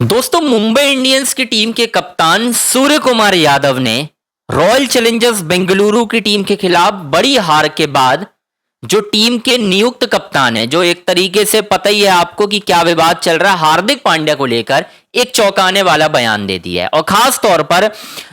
दोस्तों, मुंबई इंडियंस की टीम के कप्तान सूर्य कुमार यादव ने रॉयल चैलेंजर्स बेंगलुरु की टीम के खिलाफ बड़ी हार के बाद जो टीम के नियुक्त कप्तान है, जो एक तरीके से पता ही है आपको कि क्या विवाद चल रहा है, हार्दिक पांड्या को लेकर एक चौंकाने वाला बयान दे दिया है। और खास तौर पर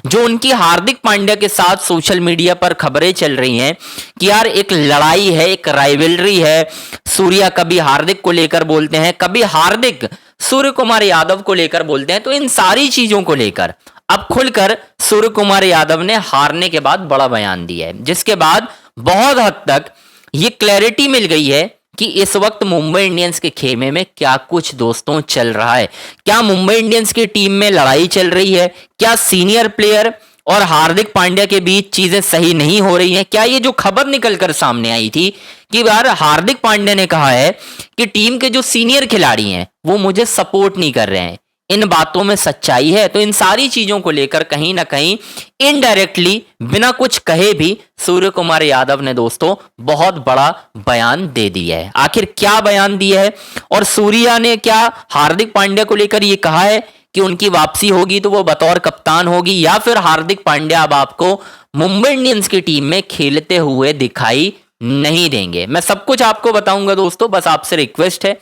जो उनकी हार्दिक पांड्या के साथ सोशल मीडिया पर खबरें चल रही हैं कि यार एक लड़ाई है, एक राइवलरी है, सूर्या कभी हार्दिक को लेकर बोलते हैं, कभी हार्दिक सूर्य कुमार यादव को लेकर बोलते हैं। तो इन सारी चीजों को लेकर अब खुलकर सूर्य कुमार यादव ने हारने के बाद बड़ा बयान दिया है, जिसके बाद बहुत हद तक ये क्लैरिटी मिल गई है कि इस वक्त मुंबई इंडियंस के खेमे में क्या कुछ दोस्तों चल रहा है। क्या मुंबई इंडियंस की टीम में लड़ाई चल रही है? क्या सीनियर प्लेयर और हार्दिक पांड्या के बीच चीजें सही नहीं हो रही हैं? क्या ये जो खबर निकलकर सामने आई थी कि यार हार्दिक पांड्या ने कहा है कि टीम के जो सीनियर खिलाड़ी हैं वो मुझे सपोर्ट नहीं कर रहे हैं, इन बातों में सच्चाई है? तो इन सारी चीजों को लेकर कहीं ना कहीं इनडायरेक्टली बिना कुछ कहे भी सूर्य कुमार यादव ने दोस्तों बहुत बड़ा बयान दे दिया है। आखिर क्या बयान दिया है और सूर्या ने क्या हार्दिक पांड्या को लेकर ये कहा है कि उनकी वापसी होगी तो वो बतौर कप्तान होगी, या फिर हार्दिक पांड्या अब आपको मुंबई इंडियंस की टीम में खेलते हुए दिखाई नहीं देंगे? मैं सब कुछ आपको बताऊंगा दोस्तों। बस आपसे रिक्वेस्ट है,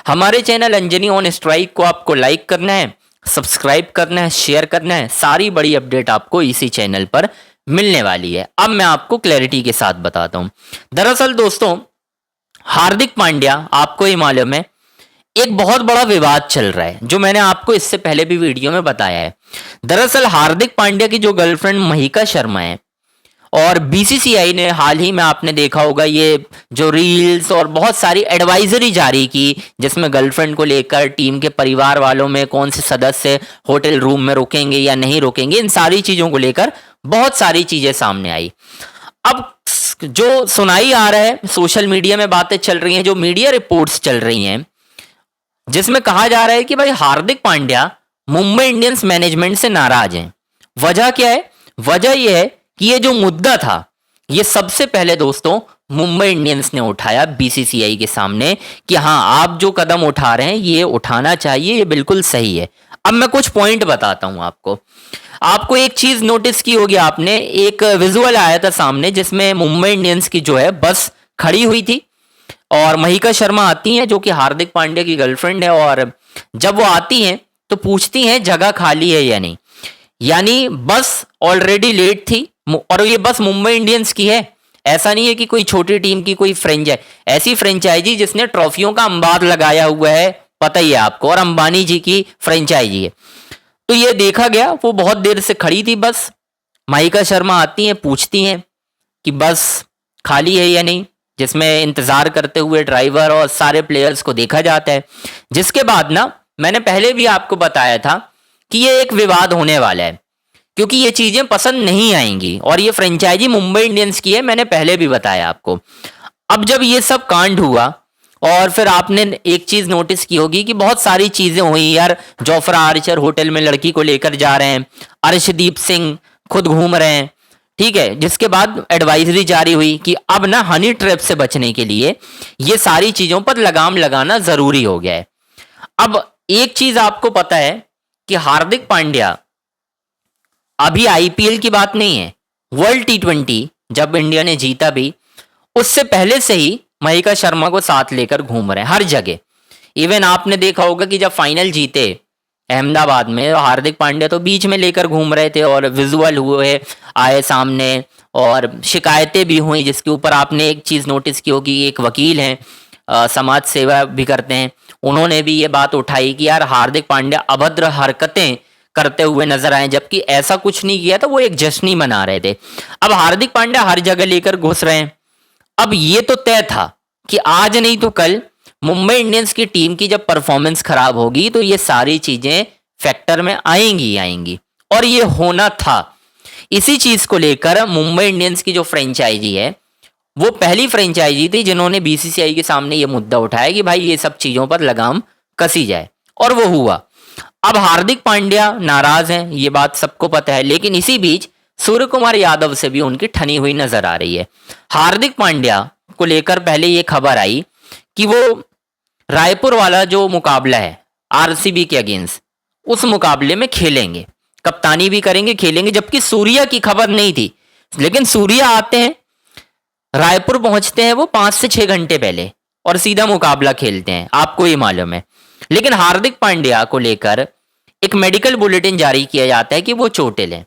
हमारे चैनल अंजनी ऑन स्ट्राइक को आपको लाइक करना है, सब्सक्राइब करना है, शेयर करना है। सारी बड़ी अपडेट आपको इसी चैनल पर मिलने वाली है। अब मैं आपको क्लैरिटी के साथ बताता हूं। दरअसल दोस्तों, हार्दिक पांड्या, आपको ही मालूम है, एक बहुत बड़ा विवाद चल रहा है, जो मैंने आपको इससे पहले भी वीडियो में बताया है। दरअसल हार्दिक पांड्या की जो गर्लफ्रेंड महिका शर्मा है, और बीसीसीआई ने हाल ही में आपने देखा होगा ये जो रील्स और बहुत सारी एडवाइजरी जारी की, जिसमें गर्लफ्रेंड को लेकर टीम के परिवार वालों में कौन से सदस्य होटल रूम में रुकेंगे या नहीं रुकेंगे, इन सारी चीजों को लेकर बहुत सारी चीजें सामने आई। अब जो सुनाई आ रहा है, सोशल मीडिया में बातें चल रही हैं, जो मीडिया रिपोर्ट्स चल रही हैं, जिसमें कहा जा रहा है कि भाई हार्दिक पांड्या मुंबई इंडियंस मैनेजमेंट से नाराज हैं। वजह क्या है? वजह यह है कि ये जो मुद्दा था, ये सबसे पहले दोस्तों मुंबई इंडियंस ने उठाया बीसीसीआई के सामने कि हाँ, आप जो कदम उठा रहे हैं ये उठाना चाहिए, ये बिल्कुल सही है। अब मैं कुछ पॉइंट बताता हूं आपको एक चीज नोटिस की होगी आपने, एक विजुअल आया था सामने जिसमें मुंबई इंडियंस की जो है बस खड़ी हुई थी और महिका शर्मा आती हैं, जो कि हार्दिक पांड्या की गर्लफ्रेंड है। और जब वो आती हैं तो पूछती हैं जगह खाली है या नहीं, यानी बस ऑलरेडी लेट थी और ये बस मुंबई इंडियंस की है। ऐसा नहीं है कि कोई छोटी टीम की कोई ऐसी फ्रेंचाइजी जिसने ट्रॉफियों का अंबार लगाया हुआ है, पता ही है आपको, और अंबानी जी की फ्रेंचाइजी है। तो ये देखा गया, वो बहुत देर से खड़ी थी बस। माइका शर्मा आती हैं, पूछती हैं कि बस खाली है या नहीं, जिसमें इंतजार करते हुए ड्राइवर और सारे प्लेयर्स को देखा जाता है। जिसके बाद ना, मैंने पहले भी आपको बताया था कि ये एक विवाद होने वाला है, क्योंकि ये चीजें पसंद नहीं आएंगी, और ये फ्रेंचाइजी मुंबई इंडियंस की है, मैंने पहले भी बताया आपको। अब जब ये सब कांड हुआ, और फिर आपने एक चीज नोटिस की होगी कि बहुत सारी चीजें हुई यार। जोफ्रा आर्चर होटल में लड़की को लेकर जा रहे हैं, अर्शदीप सिंह खुद घूम रहे हैं, ठीक है। जिसके बाद एडवाइजरी जारी हुई कि अब ना हनी ट्रैप से बचने के लिए ये सारी चीजों पर लगाम लगाना जरूरी हो गया है। अब एक चीज आपको पता है कि हार्दिक पांड्या, अभी आईपीएल की बात नहीं है, वर्ल्ड टी20 जब इंडिया ने जीता भी, उससे पहले से ही महिका शर्मा को साथ लेकर घूम रहे हैं हर जगह। इवन आपने देखा होगा कि जब फाइनल जीते अहमदाबाद में, हार्दिक पांड्या तो बीच में लेकर घूम रहे थे, और विजुअल हुए आए सामने और शिकायतें भी हुई, जिसके ऊपर आपने एक चीज नोटिस की होगी, एक वकील हैं, समाज सेवा भी करते हैं, उन्होंने भी ये बात उठाई कि यार हार्दिक पांड्या अभद्र हरकतें करते हुए नजर आए, जबकि ऐसा कुछ नहीं किया था, वो एक जश्न ही मना रहे थे। अब हार्दिक पांड्या हर जगह लेकर घुस रहे हैं। अब ये तो तय था कि आज नहीं तो कल मुंबई इंडियंस की टीम की जब परफॉर्मेंस खराब होगी तो ये सारी चीजें फैक्टर में आएंगी, और ये होना था। इसी चीज को लेकर मुंबई इंडियंस की जो फ्रेंचाइजी है, वो पहली फ्रेंचाइजी थी जिन्होंने बीसीसीआई के सामने ये मुद्दा उठाया कि भाई ये सब चीजों पर लगाम कसी जाए, और वो हुआ। अब हार्दिक पांड्या नाराज हैं, ये बात सबको पता है, लेकिन इसी बीच सूर्य कुमार यादव से भी उनकी ठनी हुई नजर आ रही है। हार्दिक पांड्या को लेकर पहले ये खबर आई कि वो रायपुर वाला जो मुकाबला है आरसीबी के अगेंस्ट, उस मुकाबले में खेलेंगे, कप्तानी भी करेंगे, खेलेंगे। जबकि सूर्या की खबर नहीं थी, लेकिन सूर्या आते हैं, रायपुर पहुंचते हैं वो 5 से 6 घंटे पहले और सीधा मुकाबला खेलते हैं, आपको ये मालूम है। लेकिन हार्दिक पांड्या को लेकर एक मेडिकल बुलेटिन जारी किया जाता है कि वो चोटिल हैं।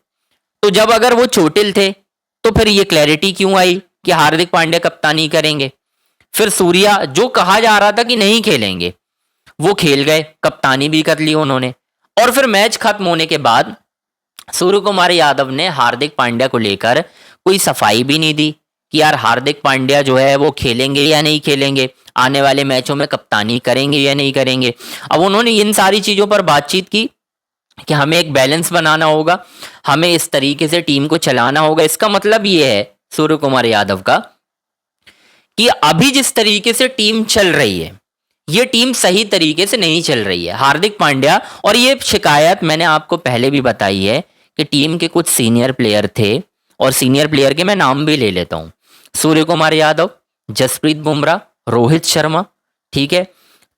तो जब अगर वो चोटिल थे तो फिर ये क्लैरिटी क्यों आई कि हार्दिक पांड्या कप्तानी करेंगे? फिर सूर्या, जो कहा जा रहा था कि नहीं खेलेंगे, वो खेल गए, कप्तानी भी कर ली उन्होंने। और फिर मैच खत्म होने के बाद सूर्य कुमार यादव ने हार्दिक पांड्या को लेकर कोई सफाई भी नहीं दी कि यार हार्दिक पांड्या जो है वो खेलेंगे या नहीं खेलेंगे, आने वाले मैचों में कप्तानी करेंगे या नहीं करेंगे। अब उन्होंने इन सारी चीजों पर बातचीत की कि हमें एक बैलेंस बनाना होगा, हमें इस तरीके से टीम को चलाना होगा। इसका मतलब ये है सूर्य कुमार यादव का कि अभी जिस तरीके से टीम चल रही है, ये टीम सही तरीके से नहीं चल रही है। हार्दिक पांड्या, और ये शिकायत मैंने आपको पहले भी बताई है कि टीम के कुछ सीनियर प्लेयर थे, और सीनियर प्लेयर के मैं नाम भी ले लेता हूं, सूर्य कुमार यादव, जसप्रीत बुमराह, रोहित शर्मा, ठीक है,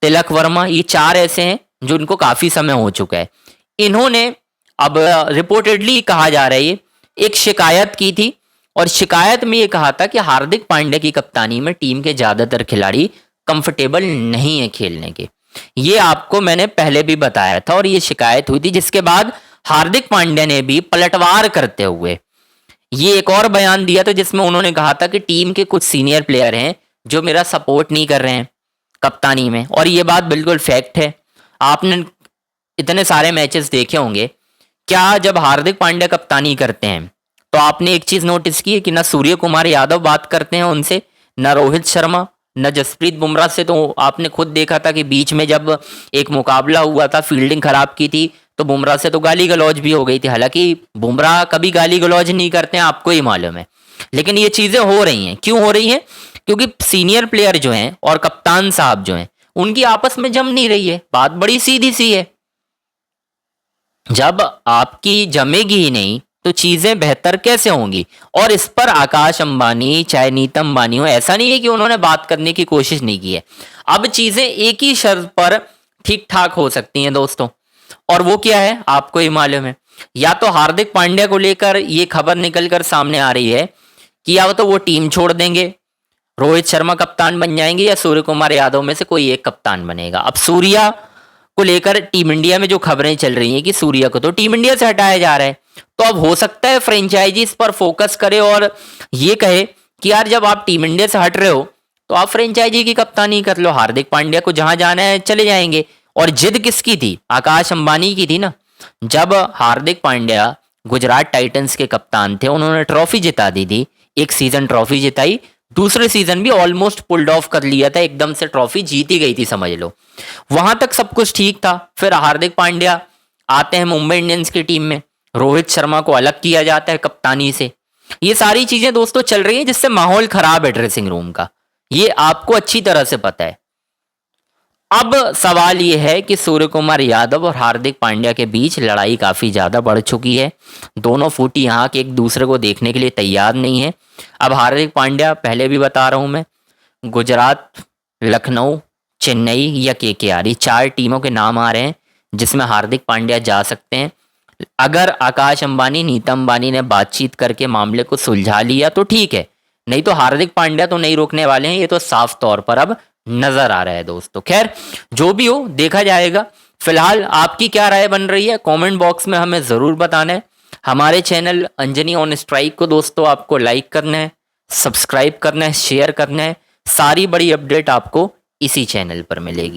तिलक वर्मा, ये 4 ऐसे हैं जो इनको काफी समय हो चुका है। इन्होंने अब रिपोर्टेडली कहा जा रहा है एक शिकायत की थी, और शिकायत में ये कहा था कि हार्दिक पांड्या की कप्तानी में टीम के ज्यादातर खिलाड़ी कंफर्टेबल नहीं है खेलने के। ये आपको मैंने पहले भी बताया था, और ये शिकायत हुई थी, जिसके बाद हार्दिक पांड्या ने भी पलटवार करते हुए ये एक और बयान दिया था, जिसमें उन्होंने कहा था कि टीम के कुछ सीनियर प्लेयर हैं जो मेरा सपोर्ट नहीं कर रहे हैं कप्तानी में। और ये बात बिल्कुल फैक्ट है। आपने इतने सारे मैचेस देखे होंगे, क्या जब हार्दिक पांड्या कप्तानी करते हैं तो आपने एक चीज नोटिस की है कि ना सूर्य कुमार यादव बात करते हैं उनसे, ना रोहित शर्मा, न जसप्रीत बुमराह से। तो आपने खुद देखा था कि बीच में जब एक मुकाबला हुआ था, फील्डिंग खराब की थी, तो बुमराह से तो गाली गलौज भी हो गई थी। हालांकि बुमराह कभी गाली गलौज नहीं करते हैं, आपको ही मालूम है। लेकिन ये चीजें हो रही हैं, क्यों हो रही हैं? क्योंकि सीनियर प्लेयर जो हैं और कप्तान साहब जो हैं, उनकी आपस में जम नहीं रही है। बात बड़ी सीधी सी है, जब आपकी जमेगी ही नहीं तो चीजें बेहतर कैसे होंगी? और इस पर आकाश अंबानी चाहे नीतम अंबानी हो, ऐसा नहीं है कि उन्होंने बात करने की कोशिश नहीं की है। अब चीजें एक ही शर्त पर ठीक ठाक हो सकती हैं दोस्तों, और वो क्या है आपको ही मालूम है। या तो हार्दिक पांड्या को लेकर ये खबर निकलकर सामने आ रही है कि या तो वो टीम छोड़ देंगे, रोहित शर्मा कप्तान बन जाएंगे, या सूर्य कुमार यादव में से कोई एक कप्तान बनेगा। अब सूर्या को लेकर टीम इंडिया में जो खबरें चल रही हैं कि सूर्या को तो टीम इंडिया से हटाया जा रहा है, तो अब हो सकता है फ्रेंचाइजी इस पर फोकस करे और ये कहे कि यार जब आप टीम इंडिया से हट रहे हो तो आप फ्रेंचाइजी की कप्तानी कर लो, हार्दिक पांड्या को जहां जाना है चले जाएंगे। और जिद किसकी थी? आकाश अंबानी की थी ना। जब हार्दिक पांड्या गुजरात टाइटंस के कप्तान थे, उन्होंने ट्रॉफी जिता दी थी, एक सीजन ट्रॉफी जिताई, दूसरे सीजन भी ऑलमोस्ट पुल्ड ऑफ कर लिया था, एकदम से ट्रॉफी जीती गई थी समझ लो। वहां तक सब कुछ ठीक था। फिर हार्दिक पांड्या आते हैं मुंबई इंडियंस की टीम में, रोहित शर्मा को अलग किया जाता है कप्तानी से। ये सारी चीजें दोस्तों चल रही हैं, जिससे माहौल खराब है ड्रेसिंग रूम का, ये आपको अच्छी तरह से पता है। अब सवाल यह है कि सूर्य कुमार यादव और हार्दिक पांड्या के बीच लड़ाई काफी ज्यादा बढ़ चुकी है। दोनों फूटी यहाँ के एक दूसरे को देखने के लिए तैयार नहीं है। अब हार्दिक पांड्या, पहले भी बता रहा हूं मैं, गुजरात, लखनऊ, चेन्नई या केकेआर, ये 4 टीमों के नाम आ रहे हैं जिसमें हार्दिक पांड्या जा सकते हैं। अगर आकाश अंबानी, नीतम अंबानी ने बातचीत करके मामले को सुलझा लिया तो ठीक है, नहीं तो हार्दिक पांड्या तो नहीं रोकने वाले हैं, ये तो साफ तौर पर अब नजर आ रहा है दोस्तों। खैर जो भी हो देखा जाएगा। फिलहाल आपकी क्या राय बन रही है कमेंट बॉक्स में हमें जरूर बताना है। हमारे चैनल अंजनी ऑन स्ट्राइक को दोस्तों आपको लाइक करना है, सब्सक्राइब करना है, शेयर करना है। सारी बड़ी अपडेट आपको इसी चैनल पर मिलेगी।